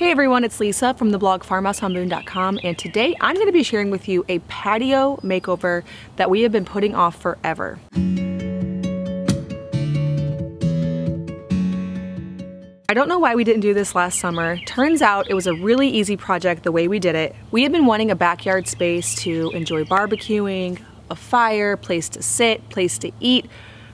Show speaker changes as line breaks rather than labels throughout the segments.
Hey everyone, it's Lisa from the blog farmhouseonboone.com, and today I'm going to be sharing with you a patio makeover that we have been putting off forever. I don't know why we didn't do this last summer. Turns out it was a really easy project the way we did it. We had been wanting a backyard space to enjoy barbecuing, a fire, place to sit, place to eat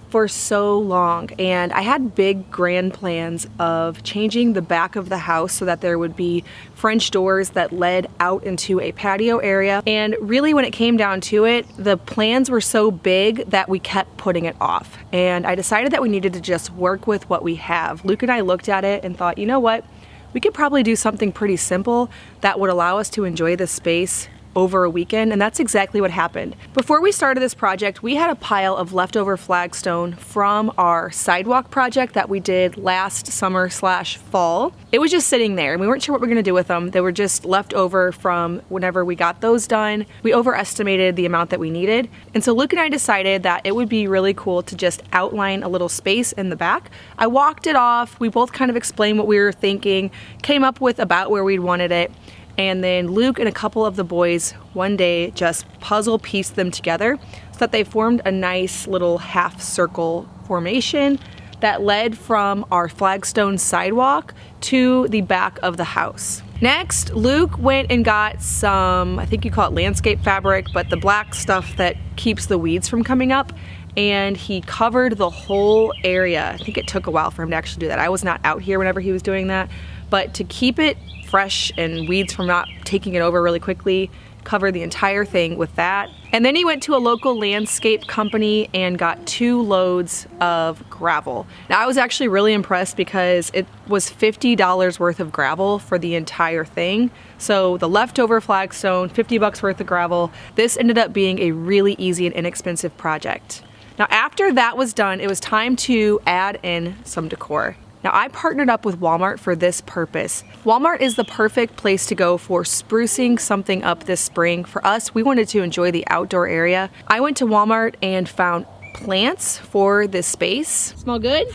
for so long, and I had big grand plans of changing the back of the house so that there would be French doors that led out into a patio area. And really, when it came down to it, the plans were so big that we kept putting it off, and I decided that we needed to just work with what we have. Luke and I looked at it and thought, you know what, we could probably do something pretty simple that would allow us to enjoy this space over a weekend, and that's exactly what happened. Before we started this project, we had a pile of leftover flagstone from our sidewalk project that we did last summer/fall. It was just sitting there and we weren't sure what we were gonna do with them. They were just left over from whenever we got those done. We overestimated the amount that we needed, and so Luke and I decided that it would be really cool to just outline a little space in the back. I walked it off, we both kind of explained what we were thinking, came up with about where we'd wanted it, and then Luke and a couple of the boys one day just puzzle pieced them together so that they formed a nice little half circle formation that led from our flagstone sidewalk to the back of the house. Next, Luke went and got some, I think you call it landscape fabric, but the black stuff that keeps the weeds from coming up, and he covered the whole area. I think it took a while for him to actually do that. I was not out here whenever he was doing that, but to keep it fresh and weeds from not taking it over really quickly, covered the entire thing with that. And then he went to a local landscape company and got 2 loads of gravel. Now I was actually really impressed because it was $50 worth of gravel for the entire thing. So the leftover flagstone, 50 bucks worth of gravel. This ended up being a really easy and inexpensive project. Now after that was done, it was time to add in some decor. Now I partnered up with Walmart for this purpose. Walmart is the perfect place to go for sprucing something up this spring. For us, we wanted to enjoy the outdoor area. I went to Walmart and found plants for this space. Smell good?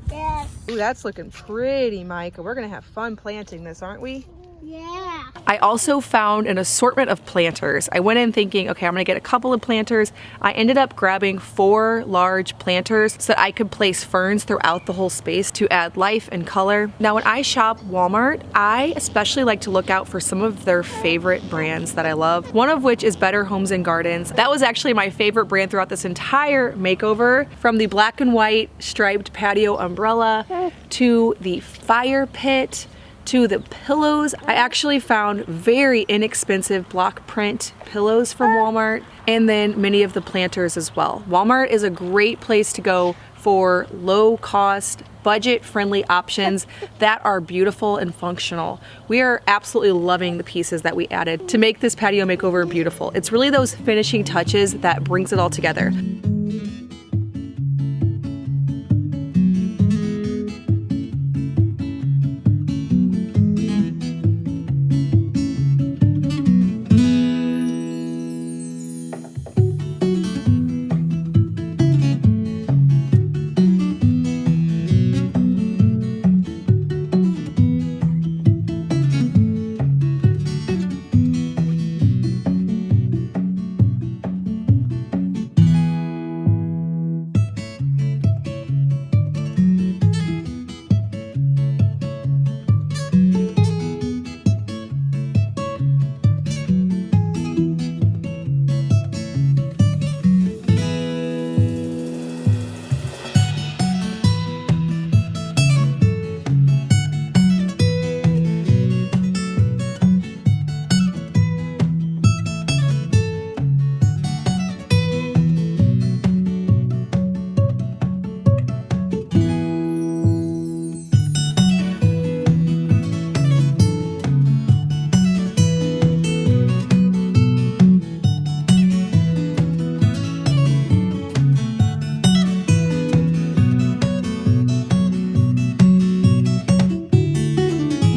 Yes.
Ooh, that's looking pretty, Micah. We're gonna have fun planting this, aren't we?
Yeah.
I also found an assortment of planters. I went in thinking, okay, I'm gonna get a couple of planters. I ended up grabbing 4 large planters so that I could place ferns throughout the whole space to add life and color. Now, when I shop Walmart, I especially like to look out for some of their favorite brands that I love, one of which is Better Homes and Gardens. That was actually my favorite brand throughout this entire makeover, from the black and white striped patio umbrella to the fire pit, to the pillows. I actually found very inexpensive block print pillows from Walmart, and then many of the planters as well. Walmart is a great place to go for low cost, budget friendly options that are beautiful and functional. We are absolutely loving the pieces that we added to make this patio makeover beautiful. It's really those finishing touches that brings it all together.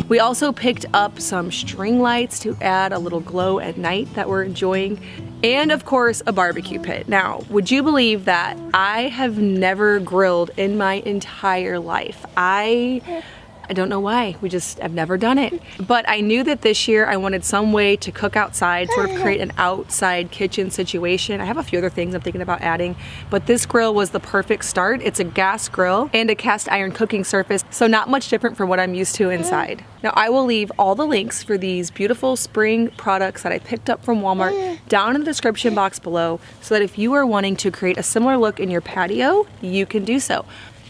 We also picked up some string lights to add a little glow at night that we're enjoying, and of course a barbecue pit. Now, would you believe that I have never grilled in my entire life? I I don't know why. I've never done it. But I knew that this year I wanted some way to cook outside, sort of create an outside kitchen situation. I have a few other things I'm thinking about adding, but this grill was the perfect start. It's a gas grill and a cast iron cooking surface, so not much different from what I'm used to inside. Now I will leave all the links for these beautiful spring products that I picked up from Walmart down in the description box below, so that if you are wanting to create a similar look in your patio, you can do so.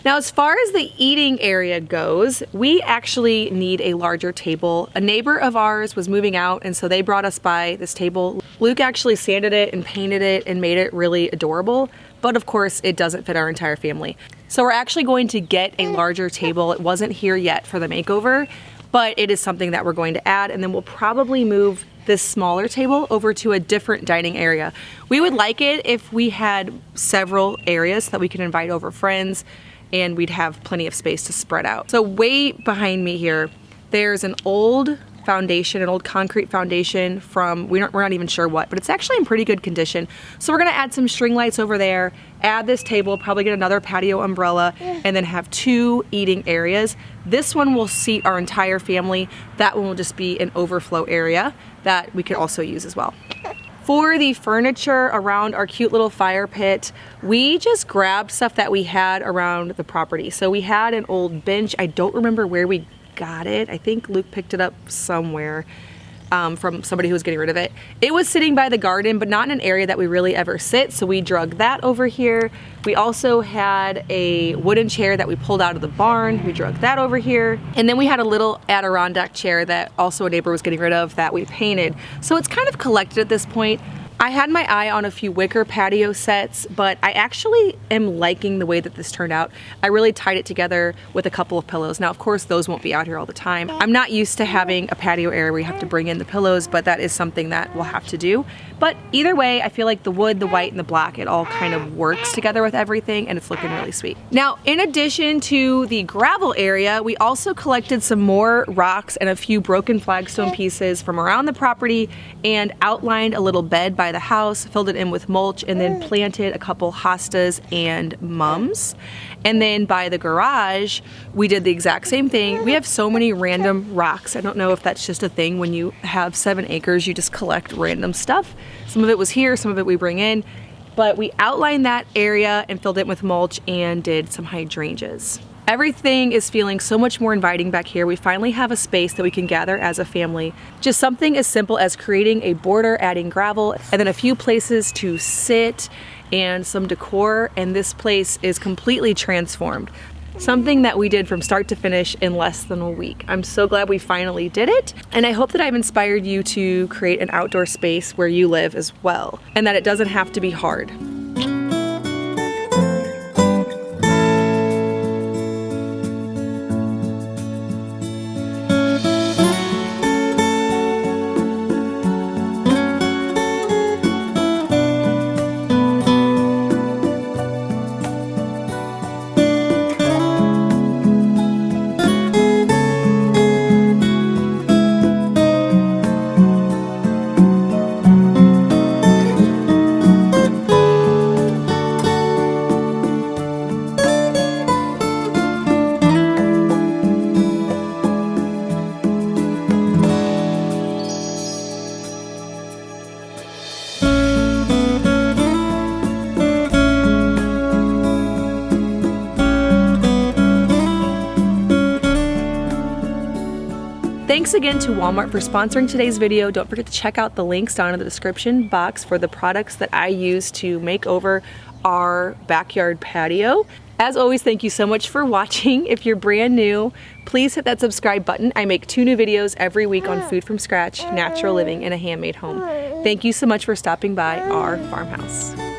Now, as far as the eating area goes, we actually need a larger table. A neighbor of ours was moving out, and so they brought us by this table. Luke actually sanded it and painted it and made it really adorable, but of course it doesn't fit our entire family. So we're actually going to get a larger table. It wasn't here yet for the makeover, but it is something that we're going to add, and then we'll probably move this smaller table over to a different dining area. We would like it if we had several areas that we could invite over friends, and we'd have plenty of space to spread out. So way behind me here, there's an old foundation, an old concrete foundation from, we're not even sure what, but it's actually in pretty good condition. So we're gonna add some string lights over there, add this table, probably get another patio umbrella, and then have 2 eating areas. This one will seat our entire family. That one will just be an overflow area that we could also use as well. For the furniture around our cute little fire pit, we just grabbed stuff that we had around the property. So we had an old bench. I don't remember where we got it. I think Luke picked it up somewhere from somebody who was getting rid of it. It was sitting by the garden, but not in an area that we really ever sit, so we drug that over here. We also had a wooden chair that we pulled out of the barn. We drug that over here. And then we had a little Adirondack chair that also a neighbor was getting rid of that we painted. So it's kind of collected at this point. I had my eye on a few wicker patio sets, but I actually am liking the way that this turned out. I really tied it together with a couple of pillows. Now, of course, those won't be out here all the time. I'm not used to having a patio area where you have to bring in the pillows, but that is something that we'll have to do. But either way, I feel like the wood, the white, and the black, it all kind of works together with everything, and it's looking really sweet. Now, in addition to the gravel area, we also collected some more rocks and a few broken flagstone pieces from around the property and outlined a little bed by the house, filled it in with mulch, and then planted a couple hostas and mums. And then by the garage, we did the exact same thing. We have so many random rocks. I don't know if that's just a thing when you have 7 acres, you just collect random stuff. Some of it was here, some of it we bring in, but we outlined that area and filled it with mulch and did some hydrangeas. Everything is feeling so much more inviting back here. We finally have a space that we can gather as a family. Just something as simple as creating a border, adding gravel, and then a few places to sit and some decor, and this place is completely transformed. Something that we did from start to finish in less than a week. I'm so glad we finally did it, and I hope that I've inspired you to create an outdoor space where you live as well, and that it doesn't have to be hard. Thanks again to Walmart for sponsoring today's video. Don't forget to check out the links down in the description box for the products that I use to make over our backyard patio. As always, thank you so much for watching. If you're brand new, please hit that subscribe button. I make 2 new videos every week on food from scratch, natural living, and a handmade home. Thank you so much for stopping by our farmhouse.